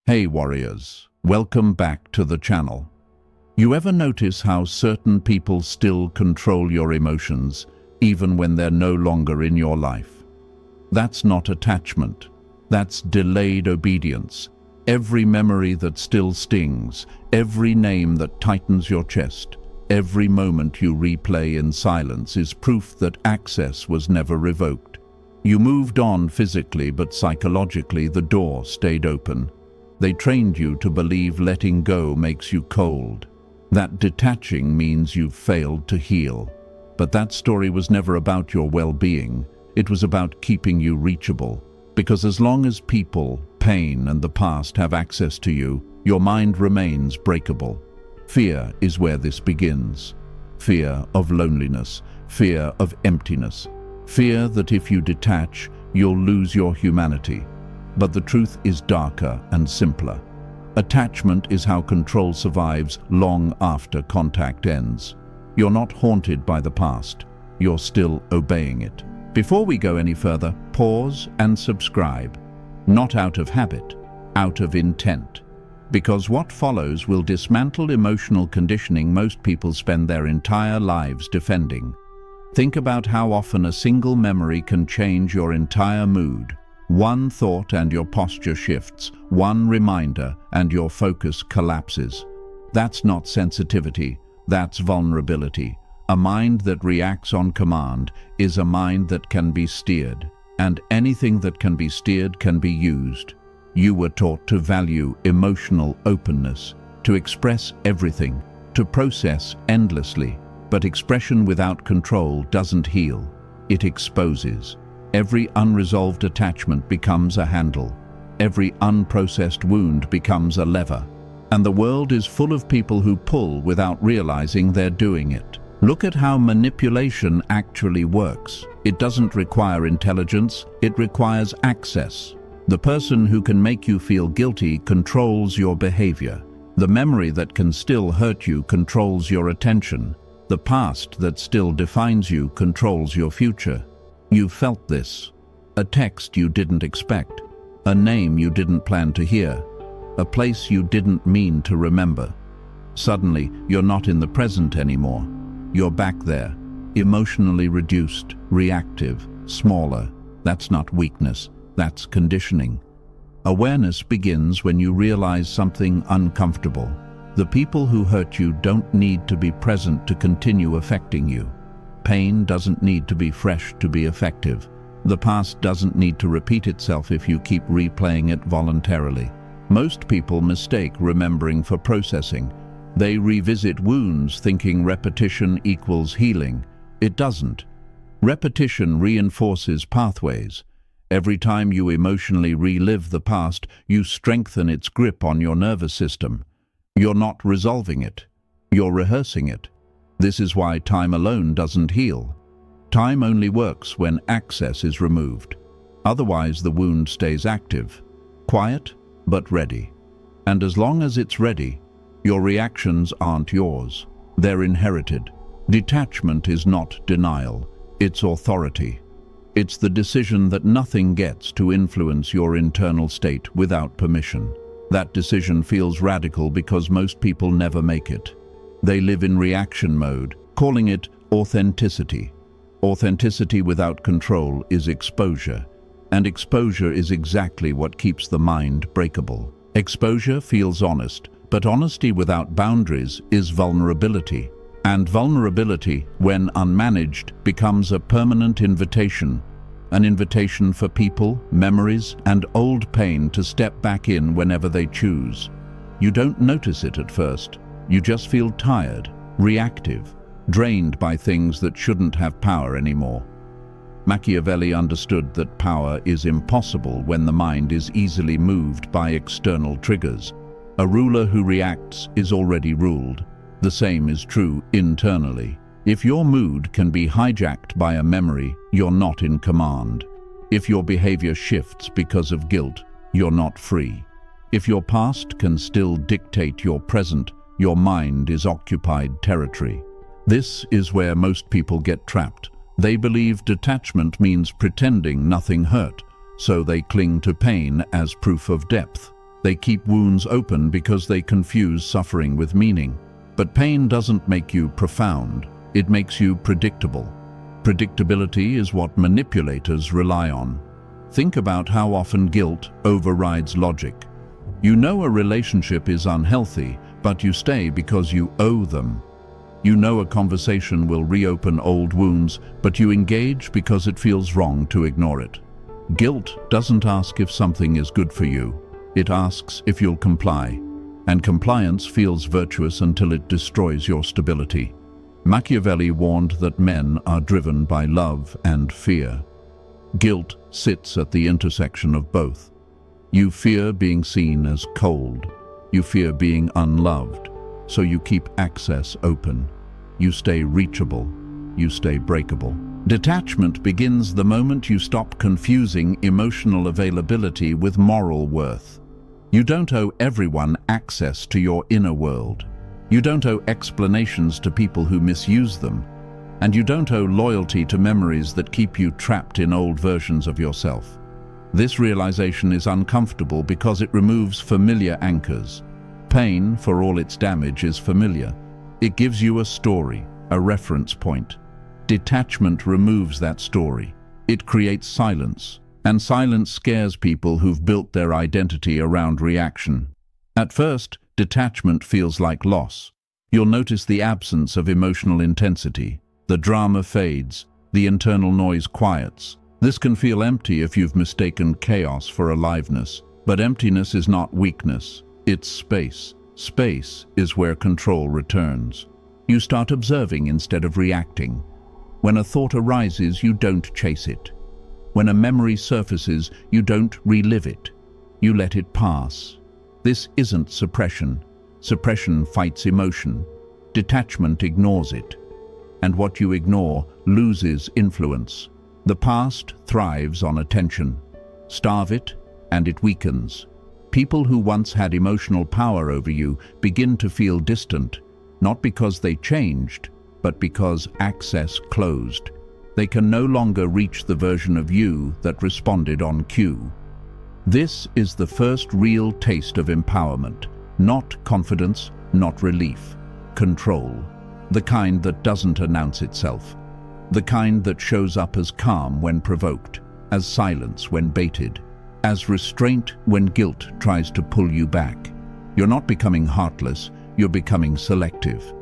Hey warriors, welcome back to the channel. You ever notice how certain people still control your emotions, even when they're no longer in your life? That's not attachment, that's delayed obedience. Every memory that still stings, every name that tightens your chest, every moment you replay in silence is proof that access was never revoked. You moved on physically, but psychologically the door stayed open. They trained you to believe letting go makes you cold, that detaching means you've failed to heal. But that story was never about your well-being. It was about keeping you reachable. Because as long as people, pain, and the past have access to you, your mind remains breakable. Fear is where this begins. Fear of loneliness, fear of emptiness, fear that if you detach, you'll lose your humanity. But the truth is darker and simpler. Attachment is how control survives long after contact ends. You're not haunted by the past. You're still obeying it. Before we go any further, pause and subscribe. Not out of habit, out of intent. Because what follows will dismantle emotional conditioning most people spend their entire lives defending. Think about how often a single memory can change your entire mood. One thought and your posture shifts, one reminder and your focus collapses. That's not sensitivity, that's vulnerability. A mind that reacts on command is a mind that can be steered, and anything that can be steered can be used. You were taught to value emotional openness, to express everything, to process endlessly, but expression without control doesn't heal, it exposes. Every unresolved attachment becomes a handle. Every unprocessed wound becomes a lever. And the world is full of people who pull without realizing they're doing it. Look at how manipulation actually works. It doesn't require intelligence, it requires access. The person who can make you feel guilty controls your behavior. The memory that can still hurt you controls your attention. The past that still defines you controls your future. You felt this. A text you didn't expect. A name you didn't plan to hear. A place you didn't mean to remember. Suddenly, you're not in the present anymore. You're back there, emotionally reduced, reactive, smaller. That's not weakness, that's conditioning. Awareness begins when you realize something uncomfortable. The people who hurt you don't need to be present to continue affecting you. Pain doesn't need to be fresh to be effective. The past doesn't need to repeat itself if you keep replaying it voluntarily. Most people mistake remembering for processing. They revisit wounds thinking repetition equals healing. It doesn't. Repetition reinforces pathways. Every time you emotionally relive the past, you strengthen its grip on your nervous system. You're not resolving it. You're rehearsing it. This is why time alone doesn't heal. Time only works when access is removed. Otherwise, the wound stays active, quiet but ready. And as long as it's ready, your reactions aren't yours. They're inherited. Detachment is not denial, it's authority. It's the decision that nothing gets to influence your internal state without permission. That decision feels radical because most people never make it. They live in reaction mode, calling it authenticity. Authenticity without control is exposure, and exposure is exactly what keeps the mind breakable. Exposure feels honest, but honesty without boundaries is vulnerability. And vulnerability, when unmanaged, becomes a permanent invitation. An invitation for people, memories, and old pain to step back in whenever they choose. You don't notice it at first. You just feel tired, reactive, drained by things that shouldn't have power anymore. Machiavelli understood that power is impossible when the mind is easily moved by external triggers. A ruler who reacts is already ruled. The same is true internally. If your mood can be hijacked by a memory, you're not in command. If your behavior shifts because of guilt, you're not free. If your past can still dictate your present, your mind is occupied territory. This is where most people get trapped. They believe detachment means pretending nothing hurt, so they cling to pain as proof of depth. They keep wounds open because they confuse suffering with meaning. But pain doesn't make you profound, it makes you predictable. Predictability is what manipulators rely on. Think about how often guilt overrides logic. You know a relationship is unhealthy, but you stay because you owe them. You know a conversation will reopen old wounds, but you engage because it feels wrong to ignore it. Guilt doesn't ask if something is good for you. It asks if you'll comply. And compliance feels virtuous until it destroys your stability. Machiavelli warned that men are driven by love and fear. Guilt sits at the intersection of both. You fear being seen as cold. You fear being unloved. So you keep access open. You stay reachable. You stay breakable. Detachment begins the moment you stop confusing emotional availability with moral worth. You don't owe everyone access to your inner world. You don't owe explanations to people who misuse them. And you don't owe loyalty to memories that keep you trapped in old versions of yourself. This realization is uncomfortable because it removes familiar anchors. Pain, for all its damage, is familiar. It gives you a story, a reference point. Detachment removes that story. It creates silence. And silence scares people who've built their identity around reaction. At first, detachment feels like loss. You'll notice the absence of emotional intensity. The drama fades. The internal noise quiets. This can feel empty if you've mistaken chaos for aliveness. But emptiness is not weakness. It's space. Space is where control returns. You start observing instead of reacting. When a thought arises, you don't chase it. When a memory surfaces, you don't relive it. You let it pass. This isn't suppression. Suppression fights emotion. Detachment ignores it. And what you ignore loses influence. The past thrives on attention. Starve it, and it weakens. People who once had emotional power over you begin to feel distant, not because they changed, but because access closed. They can no longer reach the version of you that responded on cue. This is the first real taste of empowerment, not confidence, not relief. Control. The kind that doesn't announce itself. The kind that shows up as calm when provoked, as silence when baited, as restraint when guilt tries to pull you back. You're not becoming heartless, you're becoming selective.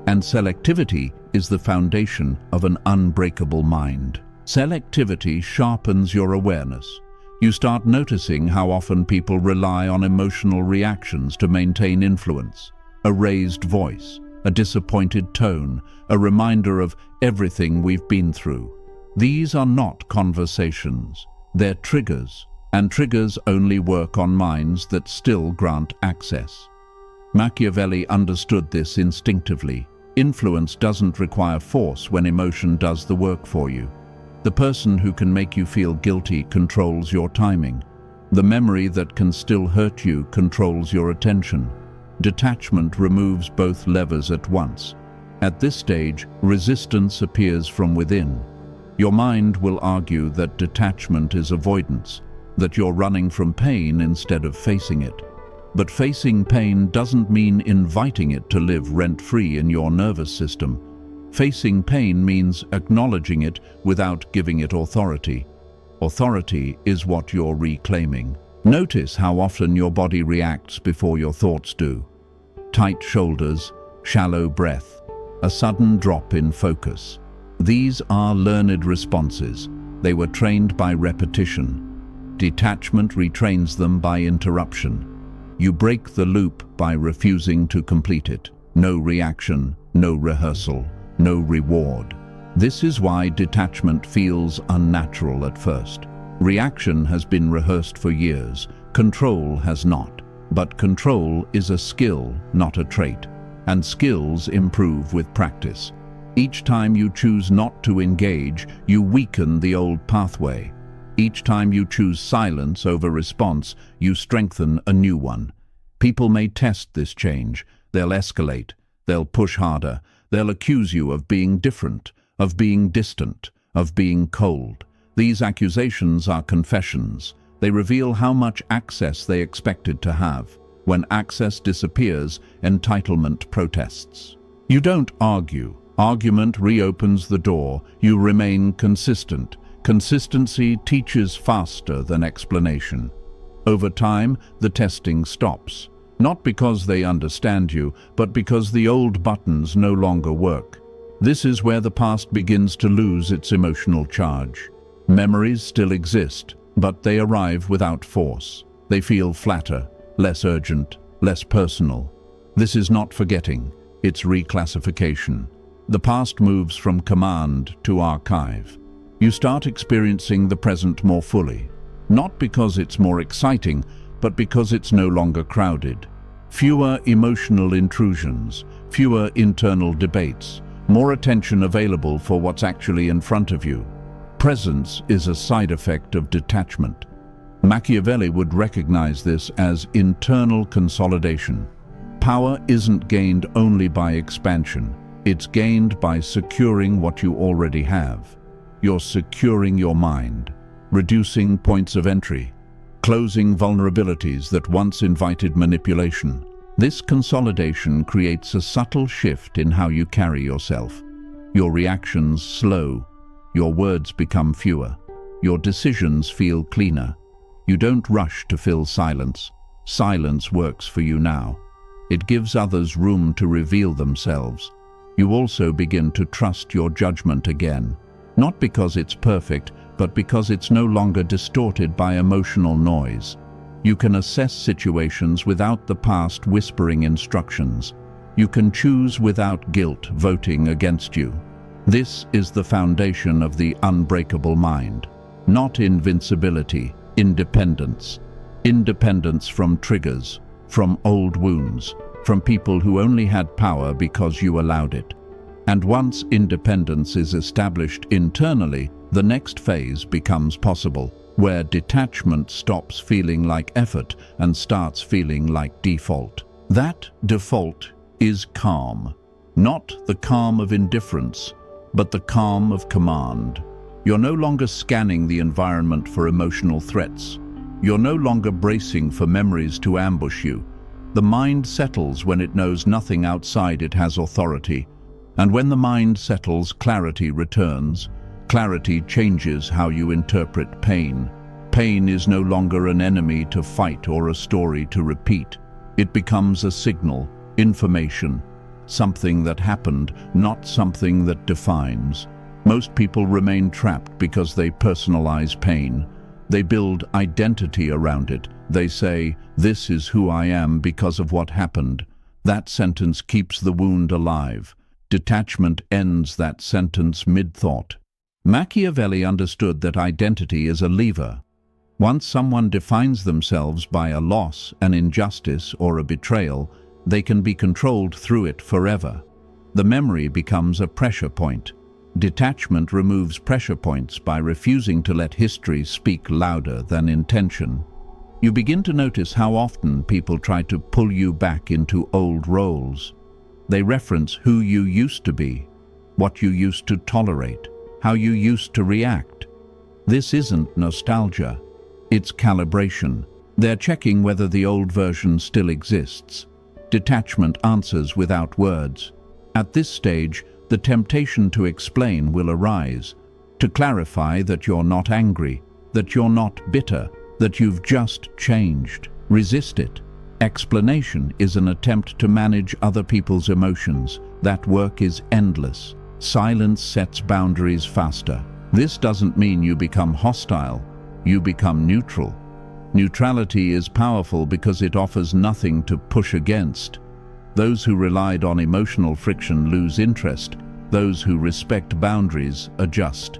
And selectivity is the foundation of an unbreakable mind. Selectivity sharpens your awareness. You start noticing how often people rely on emotional reactions to maintain influence. A raised voice, a disappointed tone, a reminder of everything we've been through. These are not conversations. They're triggers, and triggers only work on minds that still grant access. Machiavelli understood this instinctively. Influence doesn't require force when emotion does the work for you. The person who can make you feel guilty controls your timing. The memory that can still hurt you controls your attention. Detachment removes both levers at once. At this stage, resistance appears from within. Your mind will argue that detachment is avoidance, that you're running from pain instead of facing it. But facing pain doesn't mean inviting it to live rent-free in your nervous system. Facing pain means acknowledging it without giving it authority. Authority is what you're reclaiming. Notice how often your body reacts before your thoughts do. Tight shoulders, shallow breath, a sudden drop in focus. These are learned responses. They were trained by repetition. Detachment retrains them by interruption. You break the loop by refusing to complete it. No reaction, no rehearsal, no reward. This is why detachment feels unnatural at first. Reaction has been rehearsed for years. Control has not. But control is a skill, not a trait. And skills improve with practice. Each time you choose not to engage, you weaken the old pathway. Each time you choose silence over response, you strengthen a new one. People may test this change. They'll escalate. They'll push harder. They'll accuse you of being different, of being distant, of being cold. These accusations are confessions. They reveal how much access they expected to have. When access disappears, entitlement protests. You don't argue. Argument reopens the door. You remain consistent. Consistency teaches faster than explanation. Over time, the testing stops. Not because they understand you, but because the old buttons no longer work. This is where the past begins to lose its emotional charge. Memories still exist, but they arrive without force. They feel flatter, less urgent, less personal. This is not forgetting, it's reclassification. The past moves from command to archive. You start experiencing the present more fully. Not because it's more exciting, but because it's no longer crowded. Fewer emotional intrusions, fewer internal debates, more attention available for what's actually in front of you. Presence is a side effect of detachment. Machiavelli would recognize this as internal consolidation. Power isn't gained only by expansion. It's gained by securing what you already have. You're securing your mind, reducing points of entry, closing vulnerabilities that once invited manipulation. This consolidation creates a subtle shift in how you carry yourself. Your reactions slow, your words become fewer, your decisions feel cleaner. You don't rush to fill silence. Silence works for you now. It gives others room to reveal themselves. You also begin to trust your judgment again. Not because it's perfect, but because it's no longer distorted by emotional noise. You can assess situations without the past whispering instructions. You can choose without guilt voting against you. This is the foundation of the unbreakable mind. Not invincibility, independence. Independence from triggers, from old wounds, from people who only had power because you allowed it. And once independence is established internally, the next phase becomes possible, where detachment stops feeling like effort and starts feeling like default. That default is calm. Not the calm of indifference, but the calm of command. You're no longer scanning the environment for emotional threats. You're no longer bracing for memories to ambush you. The mind settles when it knows nothing outside it has authority. And when the mind settles, clarity returns. Clarity changes how you interpret pain. Pain is no longer an enemy to fight or a story to repeat. It becomes a signal, information, something that happened, not something that defines. Most people remain trapped because they personalize pain. They build identity around it. They say, "This is who I am because of what happened." That sentence keeps the wound alive. Detachment ends that sentence mid-thought. Machiavelli understood that identity is a lever. Once someone defines themselves by a loss, an injustice, or a betrayal, they can be controlled through it forever. The memory becomes a pressure point. Detachment removes pressure points by refusing to let history speak louder than intention. You begin to notice how often people try to pull you back into old roles. They reference who you used to be, what you used to tolerate, how you used to react. This isn't nostalgia, it's calibration. They're checking whether the old version still exists. Detachment answers without words. At this stage, the temptation to explain will arise, to clarify that you're not angry, that you're not bitter, that you've just changed. Resist it. Explanation is an attempt to manage other people's emotions. That work is endless. Silence sets boundaries faster. This doesn't mean you become hostile. You become neutral. Neutrality is powerful because it offers nothing to push against. Those who relied on emotional friction lose interest. Those who respect boundaries adjust.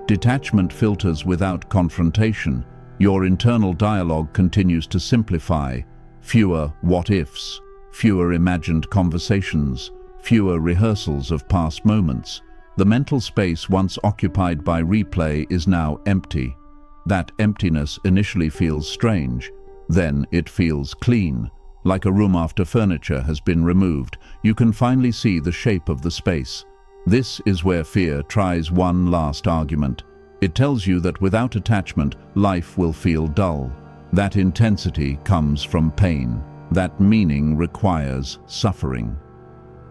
Detachment filters without confrontation. Your internal dialogue continues to simplify. Fewer what-ifs, fewer imagined conversations, fewer rehearsals of past moments. The mental space once occupied by replay is now empty. That emptiness initially feels strange, then it feels clean. Like a room after furniture has been removed, you can finally see the shape of the space. This is where fear tries one last argument. It tells you that without attachment, life will feel dull. That intensity comes from pain. That meaning requires suffering.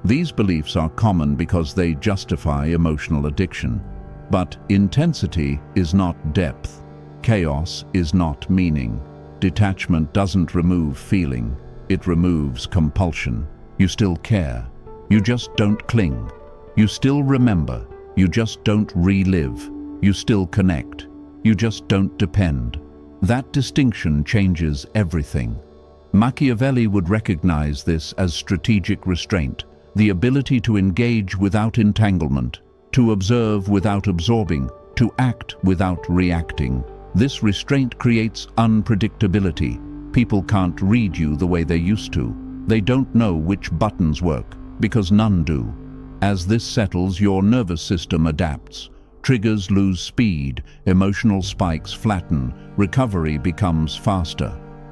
These beliefs are common because they justify emotional addiction. But intensity is not depth. Chaos is not meaning. Detachment doesn't remove feeling. It removes compulsion. You still care. You just don't cling. You still remember. You just don't relive. You still connect. You just don't depend. That distinction changes everything. Machiavelli would recognize this as strategic restraint, the ability to engage without entanglement, to observe without absorbing, to act without reacting. This restraint creates unpredictability. People can't read you the way they used to. They don't know which buttons work, because none do. As this settles, your nervous system adapts. Triggers lose speed, emotional spikes flatten, recovery becomes faster.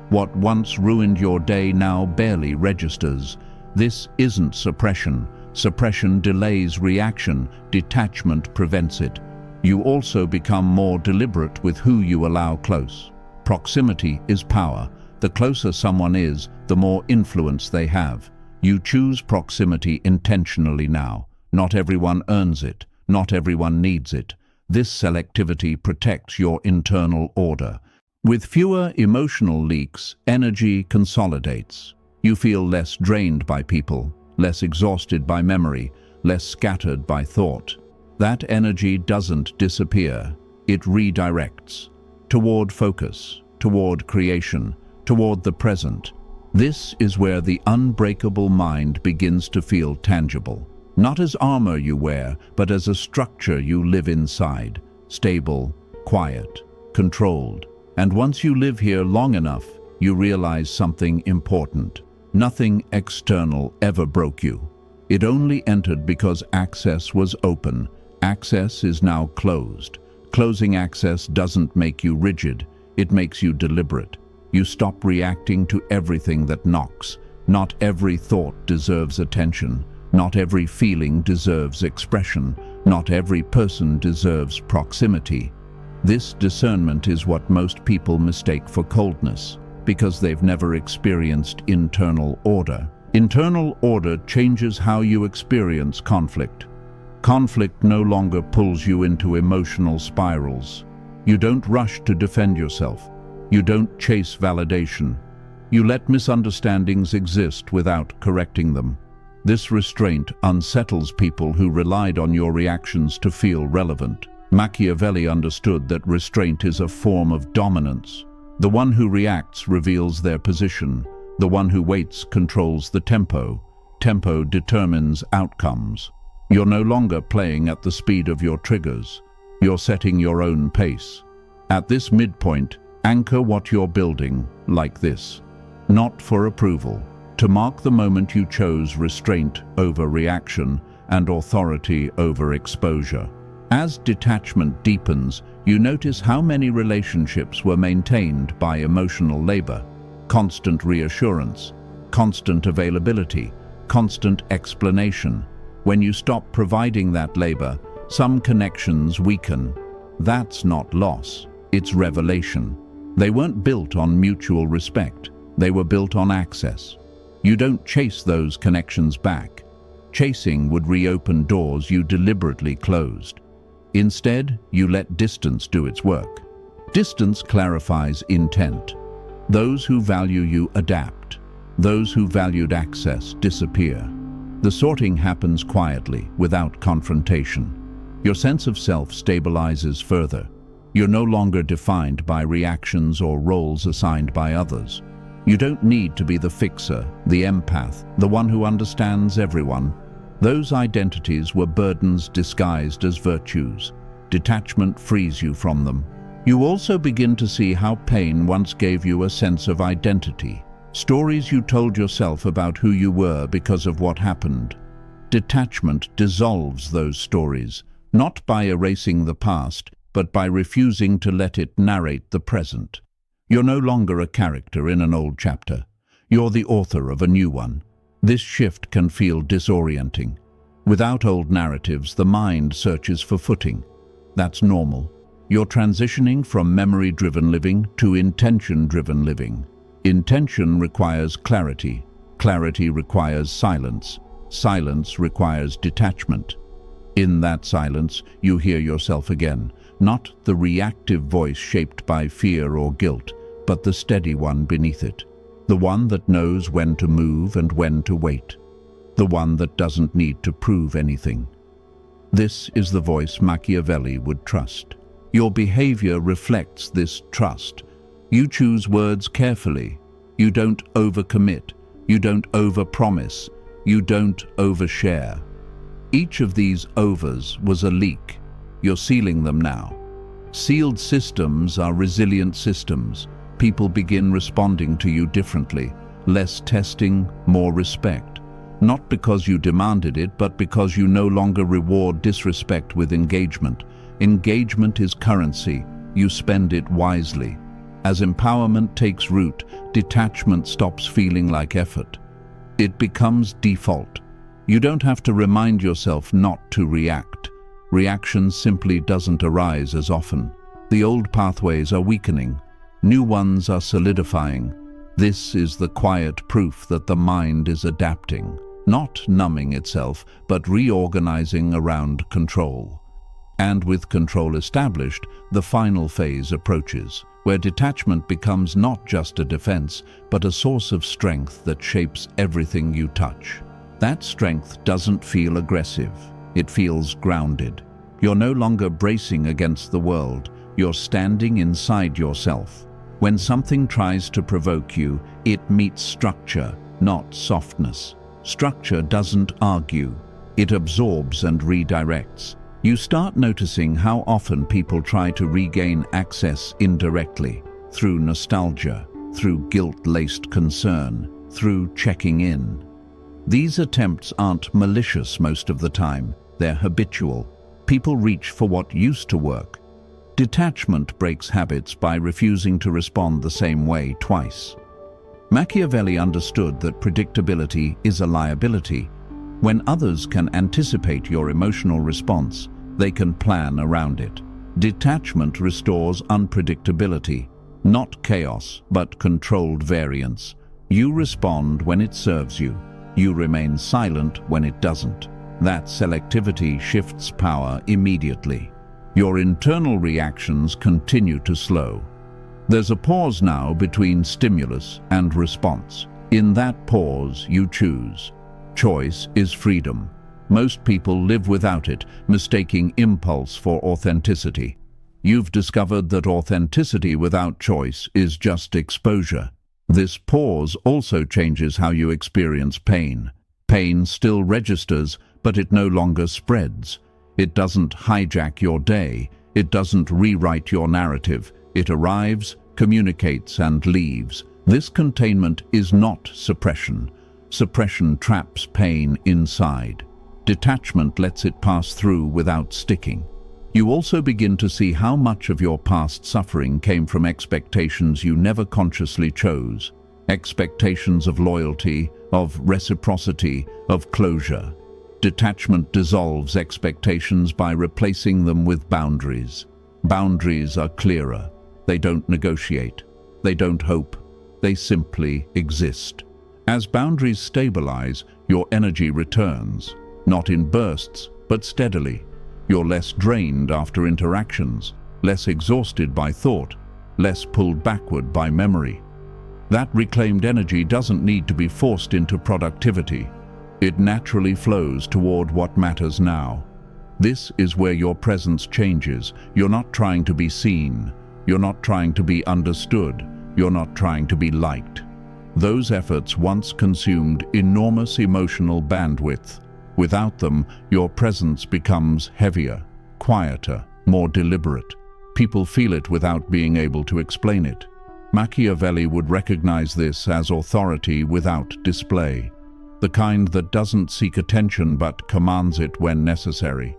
What once ruined your day now barely registers. This isn't suppression. Suppression delays reaction. Detachment prevents it. You also become more deliberate with who you allow close. Proximity is power. The closer someone is, the more influence they have. You choose proximity intentionally now. Not everyone earns it. Not everyone needs it. This selectivity protects your internal order. With fewer emotional leaks, energy consolidates. You feel less drained by people, less exhausted by memory, less scattered by thought. That energy doesn't disappear. It redirects toward focus, toward creation, toward the present. This is where the unbreakable mind begins to feel tangible. Not as armor you wear, but as a structure you live inside. Stable, quiet, controlled. And once you live here long enough, you realize something important. Nothing external ever broke you. It only entered because access was open. Access is now closed. Closing access doesn't make you rigid. It makes you deliberate. You stop reacting to everything that knocks. Not every thought deserves attention. Not every feeling deserves expression. Not every person deserves proximity. This discernment is what most people mistake for coldness, because they've never experienced internal order. Internal order changes how you experience conflict. Conflict no longer pulls you into emotional spirals. You don't rush to defend yourself. You don't chase validation. You let misunderstandings exist without correcting them. This restraint unsettles people who relied on your reactions to feel relevant. Machiavelli understood that restraint is a form of dominance. The one who reacts reveals their position. The one who waits controls the tempo. Tempo determines outcomes. You're no longer playing at the speed of your triggers. You're setting your own pace. At this midpoint, anchor what you're building like this. Not for approval. To mark the moment you chose restraint over reaction and authority over exposure. As detachment deepens, you notice how many relationships were maintained by emotional labor. Constant reassurance, constant availability, constant explanation. When you stop providing that labor, some connections weaken. That's not loss, it's revelation. They weren't built on mutual respect. They were built on access. You don't chase those connections back. Chasing would reopen doors you deliberately closed. Instead, you let distance do its work. Distance clarifies intent. Those who value you adapt. Those who valued access disappear. The sorting happens quietly, without confrontation. Your sense of self stabilizes further. You're no longer defined by reactions or roles assigned by others. You don't need to be the fixer, the empath, the one who understands everyone. Those identities were burdens disguised as virtues. Detachment frees you from them. You also begin to see how pain once gave you a sense of identity. Stories you told yourself about who you were because of what happened. Detachment dissolves those stories, not by erasing the past, but by refusing to let it narrate the present. You're no longer a character in an old chapter. You're the author of a new one. This shift can feel disorienting. Without old narratives, the mind searches for footing. That's normal. You're transitioning from memory-driven living to intention-driven living. Intention requires clarity. Clarity requires silence. Silence requires detachment. In that silence, you hear yourself again, not the reactive voice shaped by fear or guilt, but the steady one beneath it. The one that knows when to move and when to wait. The one that doesn't need to prove anything. This is the voice Machiavelli would trust. Your behavior reflects this trust. You choose words carefully. You don't overcommit. You don't overpromise. You don't overshare. Each of these overs was a leak. You're sealing them now. Sealed systems are resilient systems. People begin responding to you differently. Less testing, more respect. Not because you demanded it, but because you no longer reward disrespect with engagement. Engagement is currency. You spend it wisely. As empowerment takes root, detachment stops feeling like effort. It becomes default. You don't have to remind yourself not to react. Reaction simply doesn't arise as often. The old pathways are weakening. New ones are solidifying. This is the quiet proof that the mind is adapting, not numbing itself, but reorganizing around control. And with control established, the final phase approaches, where detachment becomes not just a defense, but a source of strength that shapes everything you touch. That strength doesn't feel aggressive. It feels grounded. You're no longer bracing against the world. You're standing inside yourself. When something tries to provoke you, it meets structure, not softness. Structure doesn't argue. It absorbs and redirects. You start noticing how often people try to regain access indirectly, through nostalgia, through guilt-laced concern, through checking in. These attempts aren't malicious most of the time. They're habitual. People reach for what used to work. Detachment breaks habits by refusing to respond the same way twice. Machiavelli understood that predictability is a liability. When others can anticipate your emotional response, they can plan around it. Detachment restores unpredictability, not chaos, but controlled variance. You respond when it serves you. You remain silent when it doesn't. That selectivity shifts power immediately. Your internal reactions continue to slow. There's a pause now between stimulus and response. In that pause, you choose. Choice is freedom. Most people live without it, mistaking impulse for authenticity. You've discovered that authenticity without choice is just exposure. This pause also changes how you experience pain. Pain still registers, but it no longer spreads. It doesn't hijack your day. It doesn't rewrite your narrative. It arrives, communicates, and leaves. This containment is not suppression. Suppression traps pain inside. Detachment lets it pass through without sticking. You also begin to see how much of your past suffering came from expectations you never consciously chose. Expectations of loyalty, of reciprocity, of closure. Detachment dissolves expectations by replacing them with boundaries. Boundaries are clearer. They don't negotiate. They don't hope. They simply exist. As boundaries stabilize, your energy returns, not in bursts, but steadily. You're less drained after interactions, less exhausted by thought, less pulled backward by memory. That reclaimed energy doesn't need to be forced into productivity. It naturally flows toward what matters now. This is where your presence changes. You're not trying to be seen. You're not trying to be understood. You're not trying to be liked. Those efforts once consumed enormous emotional bandwidth. Without them, your presence becomes heavier, quieter, more deliberate. People feel it without being able to explain it. Machiavelli would recognize this as authority without display, the kind that doesn't seek attention but commands it when necessary.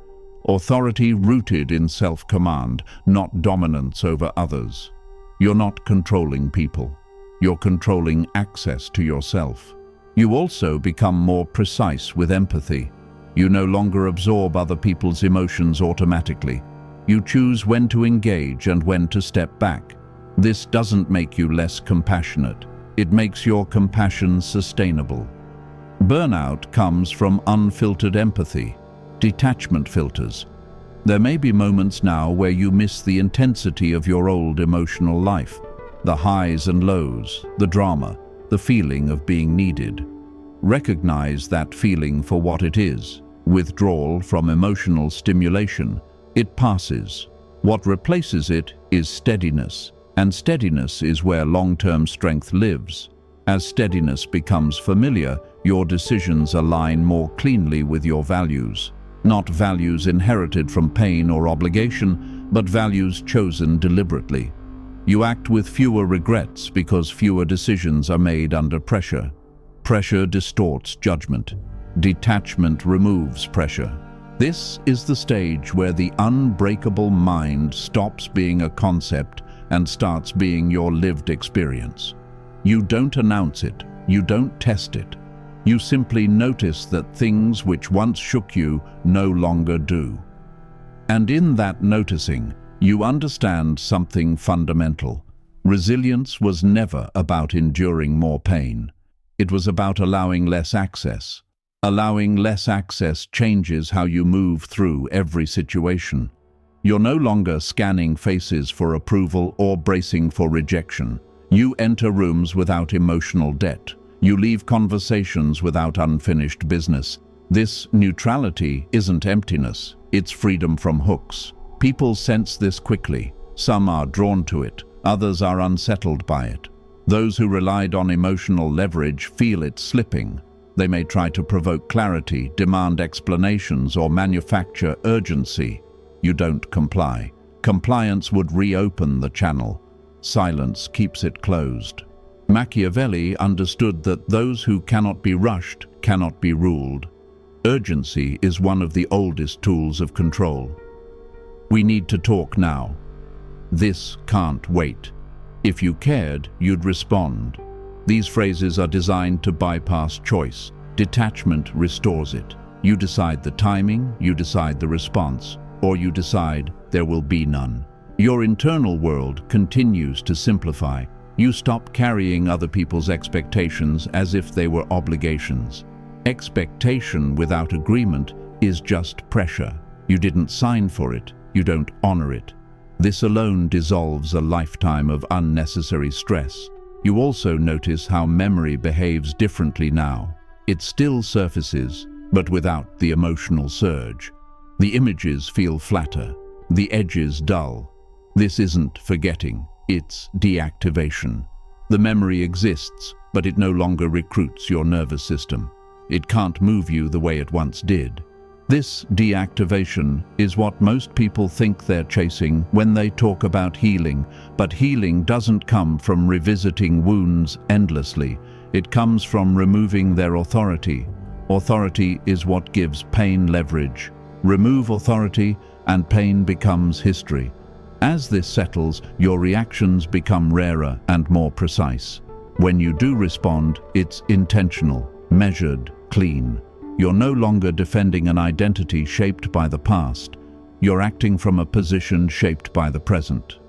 Authority rooted in self-command, not dominance over others. You're not controlling people. You're controlling access to yourself. You also become more precise with empathy. You no longer absorb other people's emotions automatically. You choose when to engage and when to step back. This doesn't make you less compassionate. It makes your compassion sustainable. Burnout comes from unfiltered empathy, detachment filters. There may be moments now where you miss the intensity of your old emotional life, the highs and lows, the drama, the feeling of being needed. Recognize that feeling for what it is, withdrawal from emotional stimulation. It passes. What replaces it is steadiness, and steadiness is where long-term strength lives. As steadiness becomes familiar, your decisions align more cleanly with your values. Not values inherited from pain or obligation, but values chosen deliberately. You act with fewer regrets because fewer decisions are made under pressure. Pressure distorts judgment. Detachment removes pressure. This is the stage where the unbreakable mind stops being a concept and starts being your lived experience. You don't announce it. You don't test it. You simply notice that things which once shook you no longer do. And in that noticing, you understand something fundamental. Resilience was never about enduring more pain. It was about allowing less access. Allowing less access changes how you move through every situation. You're no longer scanning faces for approval or bracing for rejection. You enter rooms without emotional debt. You leave conversations without unfinished business. This neutrality isn't emptiness, it's freedom from hooks. People sense this quickly. Some are drawn to it, others are unsettled by it. Those who relied on emotional leverage feel it slipping. They may try to provoke clarity, demand explanations, or manufacture urgency. You don't comply. Compliance would reopen the channel. Silence keeps it closed. Machiavelli understood that those who cannot be rushed cannot be ruled. Urgency is one of the oldest tools of control. We need to talk now. This can't wait. If you cared, you'd respond. These phrases are designed to bypass choice. Detachment restores it. You decide the timing, you decide the response, or you decide there will be none. Your internal world continues to simplify. You stop carrying other people's expectations as if they were obligations. Expectation without agreement is just pressure. You didn't sign for it. You don't honor it. This alone dissolves a lifetime of unnecessary stress. You also notice how memory behaves differently now. It still surfaces, but without the emotional surge. The images feel flatter, the edges dull. This isn't forgetting, it's deactivation. The memory exists, but it no longer recruits your nervous system. It can't move you the way it once did. This deactivation is what most people think they're chasing when they talk about healing, but healing doesn't come from revisiting wounds endlessly. It comes from removing their authority. Authority is what gives pain leverage. Remove authority, and pain becomes history. As this settles, your reactions become rarer and more precise. When you do respond, it's intentional, measured, clean. You're no longer defending an identity shaped by the past. You're acting from a position shaped by the present.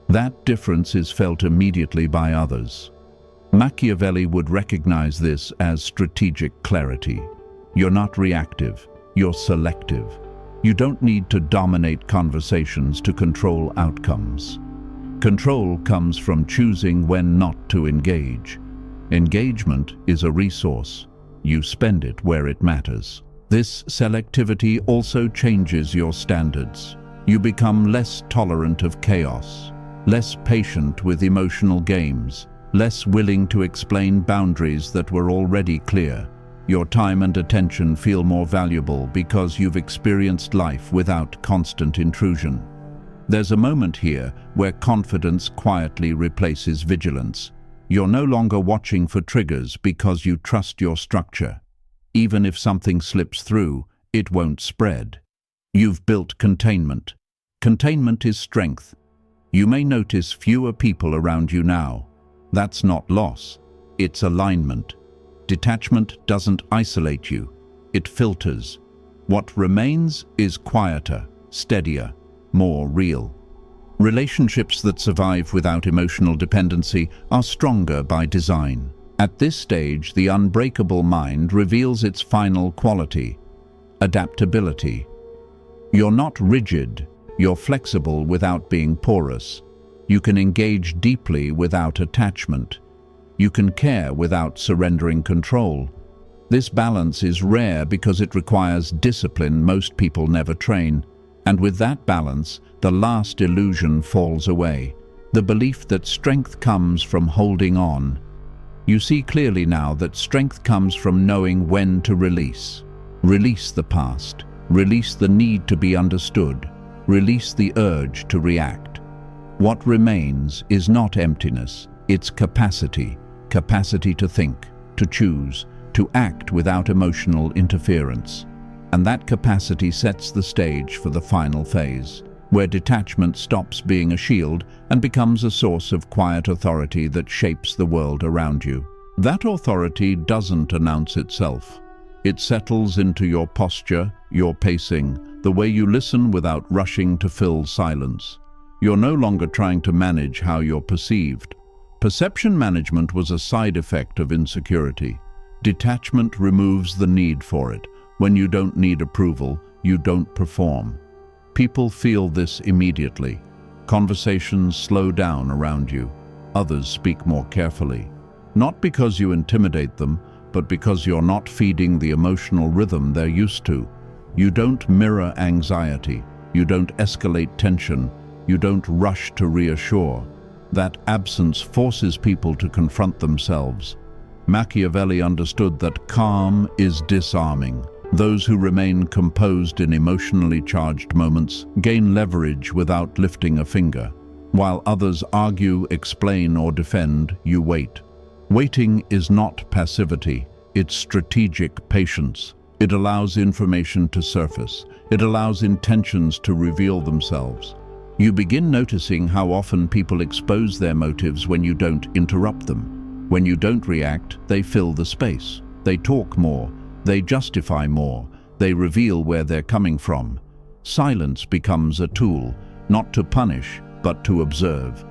That difference is felt immediately by others. Machiavelli would recognize this as strategic clarity. You're not reactive, you're selective. You don't need to dominate conversations to control outcomes. Control comes from choosing when not to engage. Engagement is a resource. You spend it where it matters. This selectivity also changes your standards. You become less tolerant of chaos, less patient with emotional games, less willing to explain boundaries that were already clear. Your time and attention feel more valuable because you've experienced life without constant intrusion. There's a moment here where confidence quietly replaces vigilance. You're no longer watching for triggers because you trust your structure. Even if something slips through, it won't spread. You've built containment. Containment is strength. You may notice fewer people around you now. That's not loss, it's alignment. Detachment doesn't isolate you, it filters. What remains is quieter, steadier, more real. Relationships that survive without emotional dependency are stronger by design. At this stage, the unbreakable mind reveals its final quality: adaptability. You're not rigid, you're flexible without being porous. You can engage deeply without attachment. You can care without surrendering control. This balance is rare because it requires discipline most people never train. And with that balance, the last illusion falls away: the belief that strength comes from holding on. You see clearly now that strength comes from knowing when to release. Release the past. Release the need to be understood. Release the urge to react. What remains is not emptiness, it's capacity. Capacity to think, to choose, to act without emotional interference. And that capacity sets the stage for the final phase, where detachment stops being a shield and becomes a source of quiet authority that shapes the world around you. That authority doesn't announce itself. It settles into your posture, your pacing, the way you listen without rushing to fill silence. You're no longer trying to manage how you're perceived. Perception management was a side effect of insecurity. Detachment removes the need for it. When you don't need approval, you don't perform. People feel this immediately. Conversations slow down around you. Others speak more carefully. Not because you intimidate them, but because you're not feeding the emotional rhythm they're used to. You don't mirror anxiety. You don't escalate tension. You don't rush to reassure. That absence forces people to confront themselves. Machiavelli understood that calm is disarming. Those who remain composed in emotionally charged moments gain leverage without lifting a finger. While others argue, explain, or defend, you wait. Waiting is not passivity, it's strategic patience. It allows information to surface. It allows intentions to reveal themselves. You begin noticing how often people expose their motives when you don't interrupt them. When you don't react, they fill the space. They talk more. They justify more. They reveal where they're coming from. Silence becomes a tool, not to punish, but to observe.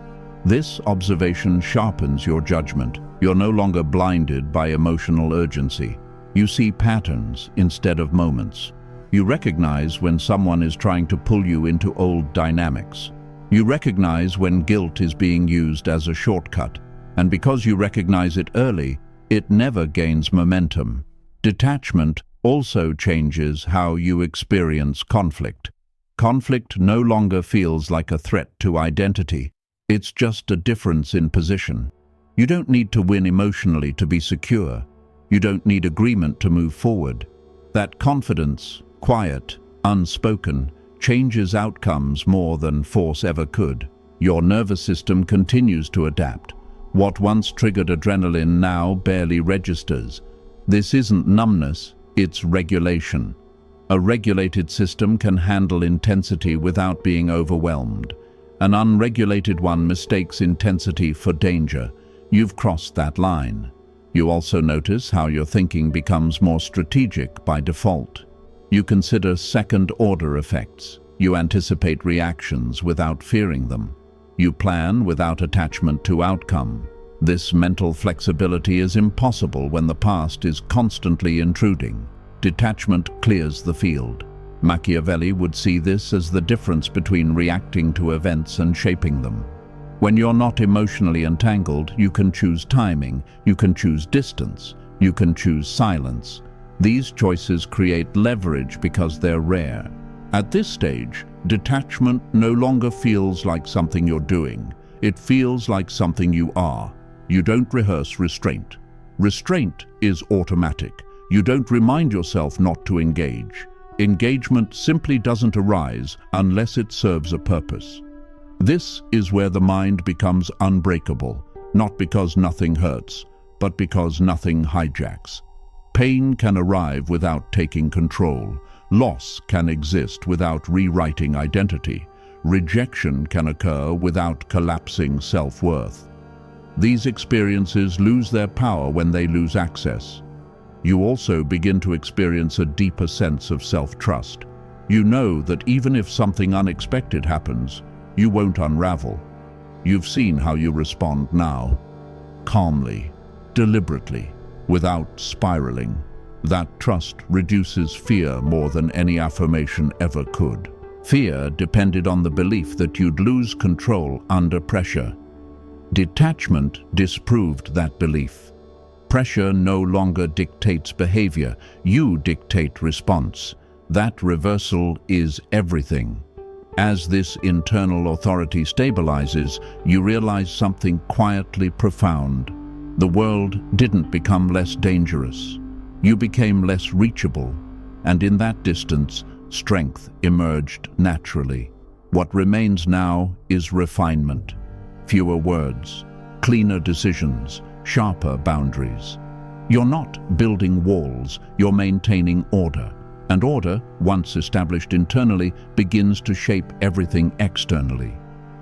This observation sharpens your judgment. You're no longer blinded by emotional urgency. You see patterns instead of moments. You recognize when someone is trying to pull you into old dynamics. You recognize when guilt is being used as a shortcut. And because you recognize it early, it never gains momentum. Detachment also changes how you experience conflict. Conflict no longer feels like a threat to identity. It's just a difference in position. You don't need to win emotionally to be secure. You don't need agreement to move forward. That confidence, quiet, unspoken, changes outcomes more than force ever could. Your nervous system continues to adapt. What once triggered adrenaline now barely registers. This isn't numbness, it's regulation. A regulated system can handle intensity without being overwhelmed. An unregulated one mistakes intensity for danger. You've crossed that line. You also notice how your thinking becomes more strategic by default. You consider second-order effects. You anticipate reactions without fearing them. You plan without attachment to outcome. This mental flexibility is impossible when the past is constantly intruding. Detachment clears the field. Machiavelli would see this as the difference between reacting to events and shaping them. When you're not emotionally entangled, you can choose timing, you can choose distance, you can choose silence. These choices create leverage because they're rare. At this stage, detachment no longer feels like something you're doing. It feels like something you are. You don't rehearse restraint. Restraint is automatic. You don't remind yourself not to engage. Engagement simply doesn't arise unless it serves a purpose. This is where the mind becomes unbreakable, not because nothing hurts, but because nothing hijacks. Pain can arrive without taking control. Loss can exist without rewriting identity. Rejection can occur without collapsing self-worth. These experiences lose their power when they lose access. You also begin to experience a deeper sense of self-trust. You know that even if something unexpected happens, you won't unravel. You've seen how you respond now. Calmly, deliberately, without spiraling. That trust reduces fear more than any affirmation ever could. Fear depended on the belief that you'd lose control under pressure. Detachment disproved that belief. Pressure no longer dictates behavior, you dictate response. That reversal is everything. As this internal authority stabilizes, you realize something quietly profound. The world didn't become less dangerous. You became less reachable, and in that distance, strength emerged naturally. What remains now is refinement. Fewer words, cleaner decisions, sharper boundaries. You're not building walls, you're maintaining order. And order, once established internally, begins to shape everything externally.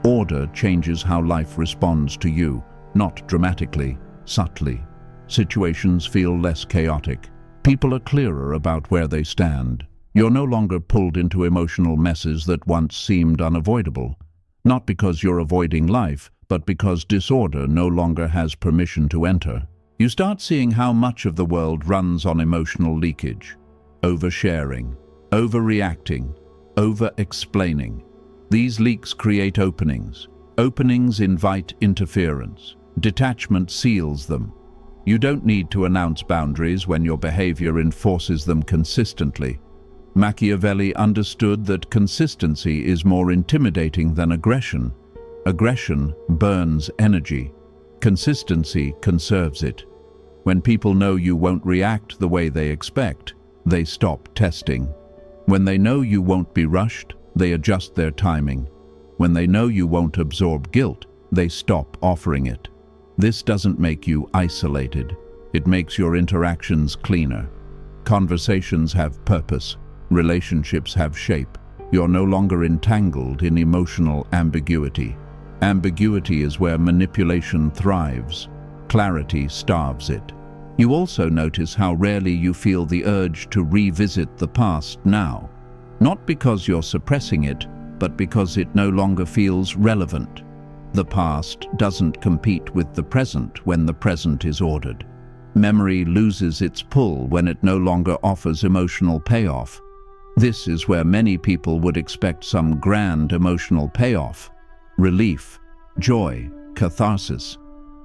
Order changes how life responds to you, not dramatically, subtly. Situations feel less chaotic. People are clearer about where they stand. You're no longer pulled into emotional messes that once seemed unavoidable. Not because you're avoiding life, but because disorder no longer has permission to enter. You start seeing how much of the world runs on emotional leakage. Oversharing, overreacting, over-explaining. These leaks create openings. Openings invite interference. Detachment seals them. You don't need to announce boundaries when your behavior enforces them consistently. Machiavelli understood that consistency is more intimidating than aggression. Aggression burns energy. Consistency conserves it. When people know you won't react the way they expect, they stop testing. When they know you won't be rushed, they adjust their timing. When they know you won't absorb guilt, they stop offering it. This doesn't make you isolated. It makes your interactions cleaner. Conversations have purpose. Relationships have shape. You're no longer entangled in emotional ambiguity. Ambiguity is where manipulation thrives. Clarity starves it. You also notice how rarely you feel the urge to revisit the past now. Not because you're suppressing it, but because it no longer feels relevant. The past doesn't compete with the present when the present is ordered. Memory loses its pull when it no longer offers emotional payoff. This is where many people would expect some grand emotional payoff. Relief, joy, catharsis.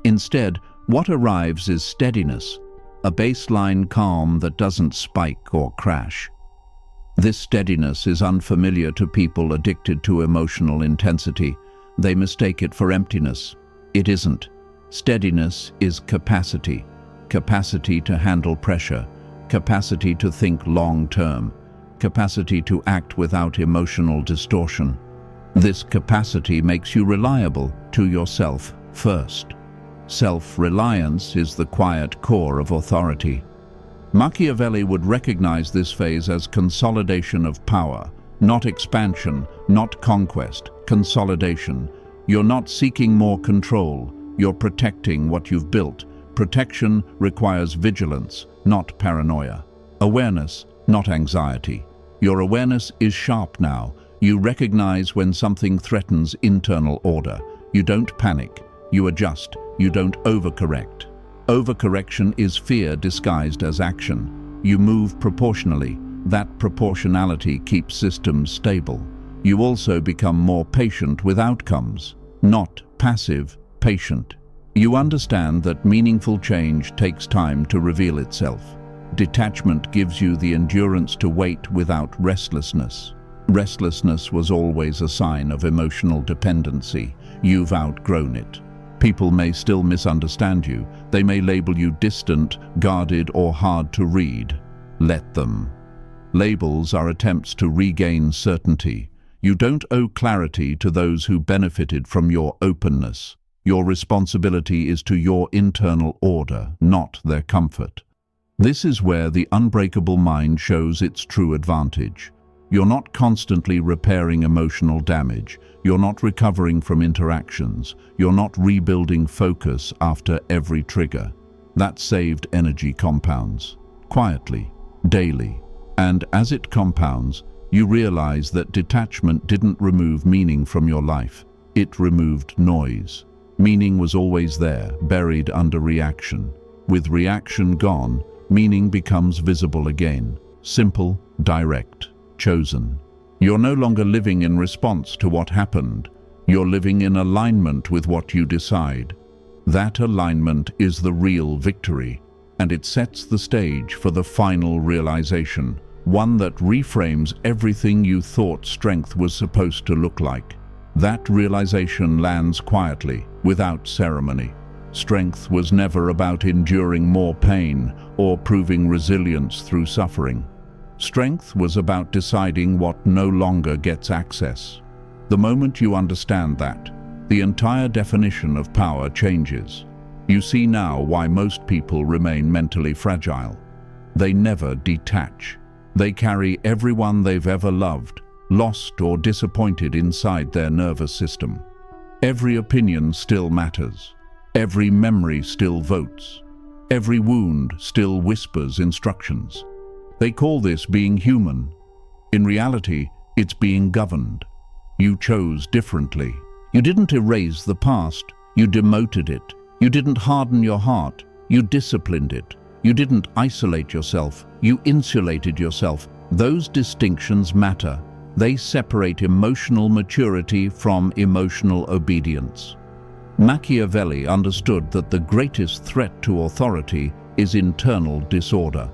Instead, what arrives is steadiness, a baseline calm that doesn't spike or crash. This steadiness is unfamiliar to people addicted to emotional intensity. They mistake it for emptiness. It isn't. Steadiness is capacity. Capacity to handle pressure. Capacity to think long-term. Capacity to act without emotional distortion. This capacity makes you reliable to yourself first. Self-reliance is the quiet core of authority. Machiavelli would recognize this phase as consolidation of power, not expansion, not conquest, consolidation. You're not seeking more control, you're protecting what you've built. Protection requires vigilance, not paranoia. Awareness, not anxiety. Your awareness is sharp now. You recognize when something threatens internal order. You don't panic, you adjust, you don't overcorrect. Overcorrection is fear disguised as action. You move proportionally. That proportionality keeps systems stable. You also become more patient with outcomes, not passive, patient. You understand that meaningful change takes time to reveal itself. Detachment gives you the endurance to wait without restlessness. Restlessness was always a sign of emotional dependency. You've outgrown it. People may still misunderstand you. They may label you distant, guarded, or hard to read. Let them. Labels are attempts to regain certainty. You don't owe clarity to those who benefited from your openness. Your responsibility is to your internal order, not their comfort. This is where the unbreakable mind shows its true advantage. You're not constantly repairing emotional damage. You're not recovering from interactions. You're not rebuilding focus after every trigger. That saved energy compounds, quietly, daily. And as it compounds, You realize that detachment didn't remove meaning from your life. It removed noise. Meaning was always there, buried under reaction. With reaction gone, meaning becomes visible again. Simple, direct, chosen. You're no longer living in response to what happened. You're living in alignment with what you decide. That alignment is the real victory, and it sets the stage for the final realization, one that reframes everything you thought strength was supposed to look like. That realization lands quietly, without ceremony. Strength was never about enduring more pain or proving resilience through suffering. Strength was about deciding what no longer gets access. The moment you understand that, the entire definition of power changes. You see now why most people remain mentally fragile. They never detach. They carry everyone they've ever loved, lost or disappointed inside their nervous system. Every opinion still matters. Every memory still votes. Every wound still whispers instructions. They call this being human. In reality, it's being governed. You chose differently. You didn't erase the past, you demoted it. You didn't harden your heart, you disciplined it. You didn't isolate yourself, you insulated yourself. Those distinctions matter. They separate emotional maturity from emotional obedience. Machiavelli understood that the greatest threat to authority is internal disorder.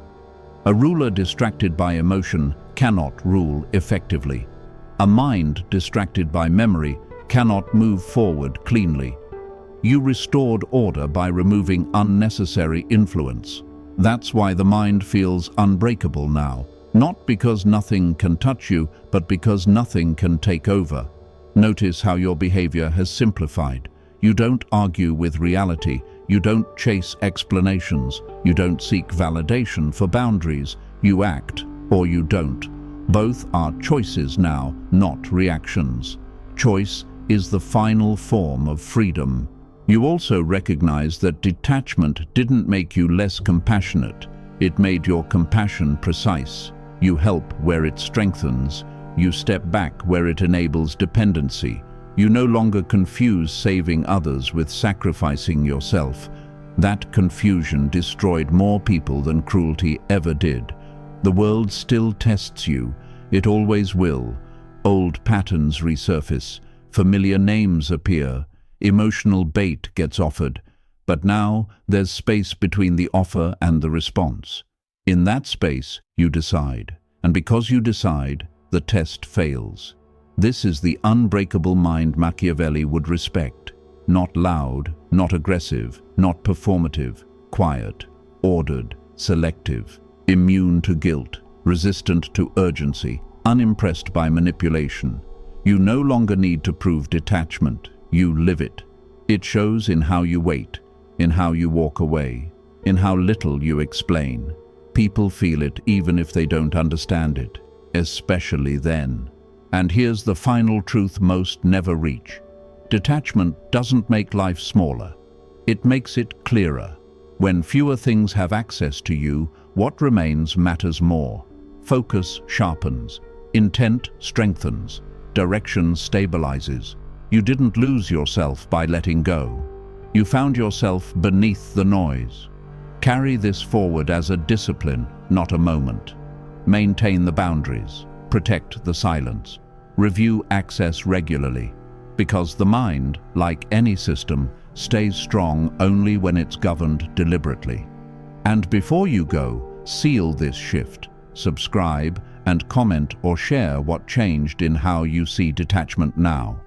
A ruler distracted by emotion cannot rule effectively. A mind distracted by memory cannot move forward cleanly. You restored order by removing unnecessary influence. That's why the mind feels unbreakable now. Not because nothing can touch you, but because nothing can take over. Notice how your behavior has simplified. You don't argue with reality. You don't chase explanations. You don't seek validation for boundaries. You act or you don't. Both are choices now, not reactions. Choice is the final form of freedom. You also recognize that detachment didn't make you less compassionate. It made your compassion precise. You help where it strengthens. You step back where it enables dependency. You no longer confuse saving others with sacrificing yourself. That confusion destroyed more people than cruelty ever did. The world still tests you. It always will. Old patterns resurface. Familiar names appear. Emotional bait gets offered. But now there's space between the offer and the response. In that space, you decide. And because you decide, the test fails. This is the unbreakable mind Machiavelli would respect. Not loud, not aggressive, not performative, quiet, ordered, selective, immune to guilt, resistant to urgency, unimpressed by manipulation. You no longer need to prove detachment. You live it. It shows in how you wait, in how you walk away, in how little you explain. People feel it even if they don't understand it, especially then. And here's the final truth most never reach. Detachment doesn't make life smaller. It makes it clearer. When fewer things have access to you, what remains matters more. Focus sharpens. Intent strengthens. Direction stabilizes. You didn't lose yourself by letting go. You found yourself beneath the noise. Carry this forward as a discipline, not a moment. Maintain the boundaries. Protect the silence. Review access regularly. Because the mind, like any system, stays strong only when it's governed deliberately. And before you go, seal this shift. Subscribe and comment or share what changed in how you see detachment now.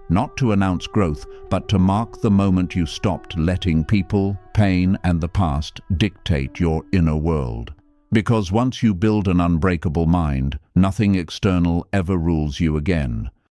Not to announce growth, but to mark the moment you stopped letting people, pain, and the past dictate your inner world. Because once you build an unbreakable mind, nothing external ever rules you again.